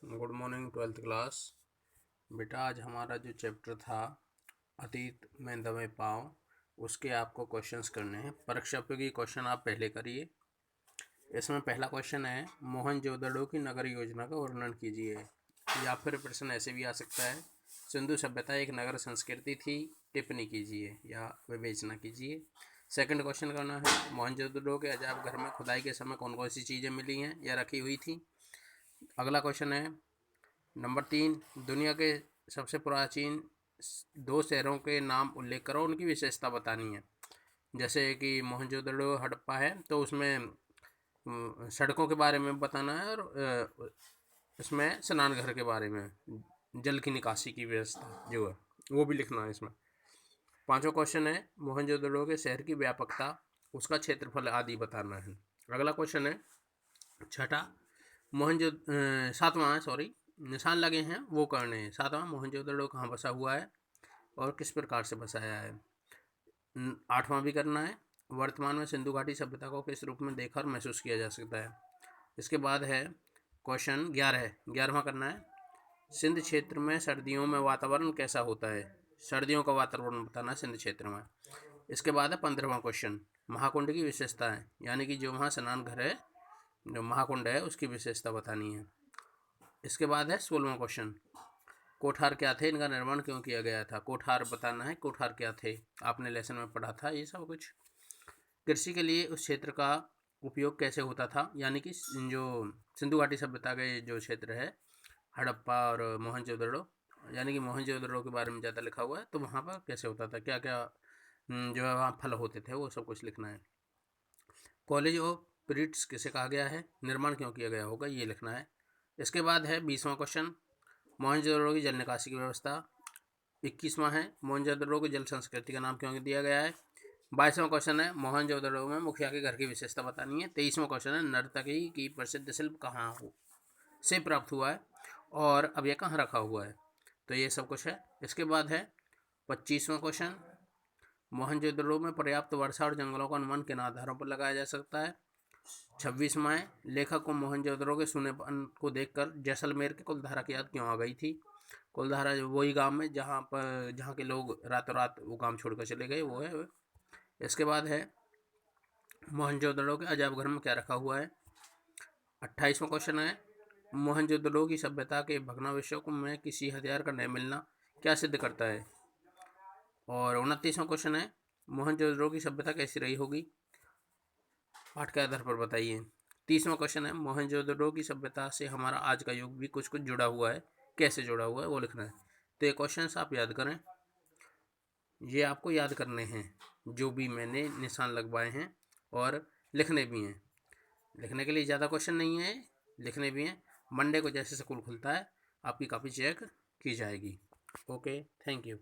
Good morning 12th class. बेटा आज हमारा जो चैप्टर था अतीत में दबे पाँव उसके आपको क्वेश्चंस करने हैं। परीक्षा उपयोगी क्वेश्चन आप पहले करिए। इसमें पहला क्वेश्चन है मोहनजोदड़ो की नगर योजना का वर्णन कीजिए। या फिर प्रश्न ऐसे भी आ सकता है सिंधु सभ्यता एक नगर संस्कृति थी, टिप्पणी कीजिए या विवेचना कीजिए। सेकंड क्वेश्चन करना है मोहनजोदड़ो के अजायब घर में खुदाई के समय कौन कौन सी चीज़ें मिली हैं या रखी हुई थी। अगला क्वेश्चन है नंबर 3, दुनिया के सबसे प्राचीन 2 शहरों के नाम उल्लेख करो, उनकी विशेषता बतानी है। जैसे कि मोहनजोदड़ो हड़प्पा है तो उसमें सड़कों के बारे में बताना है और इसमें स्नान घर के बारे में, जल की निकासी की व्यवस्था जो है वो भी लिखना है इसमें। पांचवा क्वेश्चन है मोहनजोदड़ो के शहर की व्यापकता, उसका क्षेत्रफल आदि बताना है। अगला क्वेश्चन है छठा सातवां निशान लगे हैं वो करने हैं। सातवां मोहनजोदड़ो कहाँ बसा हुआ है और किस प्रकार से बसाया है। आठवां भी करना है वर्तमान में सिंधु घाटी सभ्यता को किस रूप में देखा और महसूस किया जा सकता है। इसके बाद है क्वेश्चन 11वां करना है सिंध क्षेत्र में सर्दियों में वातावरण कैसा होता है। सर्दियों का वातावरण बताना सिंध क्षेत्र में। इसके बाद है 15वां क्वेश्चन महाकुंड की विशेषता है, यानी कि जो वहाँ स्नान घर है, जो महाकुंड है उसकी विशेषता बतानी है। इसके बाद है 16वां क्वेश्चन कोठार क्या थे, इनका निर्माण क्यों किया गया था। कोठार बताना है कोठार क्या थे, आपने लेसन में पढ़ा था ये सब कुछ। कृषि के लिए उस क्षेत्र का उपयोग कैसे होता था, यानी कि जो सिंधु घाटी सभ्यता के जो क्षेत्र है हड़प्पा और मोहनजोदड़ो, यानी कि मोहनजोदड़ो के बारे में ज़्यादा लिखा हुआ है तो वहाँ पर कैसे होता था, क्या क्या जो है वहाँ फल होते थे, वो सब कुछ लिखना है। कॉलेज ऑफ प्रिट्स किसे कहा गया है, निर्माण क्यों किया गया होगा, ये लिखना है। इसके बाद है 20वां क्वेश्चन मोहनजोदड़ो की जल निकासी की व्यवस्था। 21वां है मोहनजोदड़ो की जल संस्कृति का नाम क्यों दिया गया है। 22वां क्वेश्चन है मोहनजोदड़ो में मुखिया के घर की विशेषता बतानी है। 23वां क्वेश्चन है नर्तकी की प्रसिद्ध शिल्प कहाँ से प्राप्त हुआ है और अब यह कहाँ रखा हुआ है। तो ये सब कुछ है। इसके बाद है 25वां क्वेश्चन मोहनजोदड़ो में पर्याप्त वर्षा और जंगलों का अनुमान किन आधारों पर लगाया जा सकता है। 26वां है लेखक को मोहनजोदड़ो के सूनेपन को देखकर जैसलमेर के कुलधारा की याद क्यों आ गई थी। कुलधारा वही गांव में जहाँ के लोग रातों रात वो गांव छोड़कर चले गए, वो है। इसके बाद है मोहनजोदड़ो के अजायब घर में क्या रखा हुआ है। 28वां क्वेश्चन है मोहनजोदड़ो की सभ्यता के भग्नावशेषों में किसी हथियार का नहीं मिलना क्या सिद्ध करता है। और 29वां क्वेश्चन है मोहनजोदड़ो की सभ्यता कैसी रही होगी, पाठ के आधार पर बताइए। 30वां क्वेश्चन है मोहनजोदड़ो की सभ्यता से हमारा आज का युग भी कुछ कुछ जुड़ा हुआ है, कैसे जुड़ा हुआ है वो लिखना है। तो ये क्वेश्चन आप याद करें, ये आपको याद करने हैं जो भी मैंने निशान लगवाए हैं, और लिखने भी हैं। लिखने के लिए ज़्यादा क्वेश्चन नहीं है, लिखने भी हैं। मंडे को जैसे स्कूल खुलता है आपकी कॉपी चेक की जाएगी। Okay, thank you.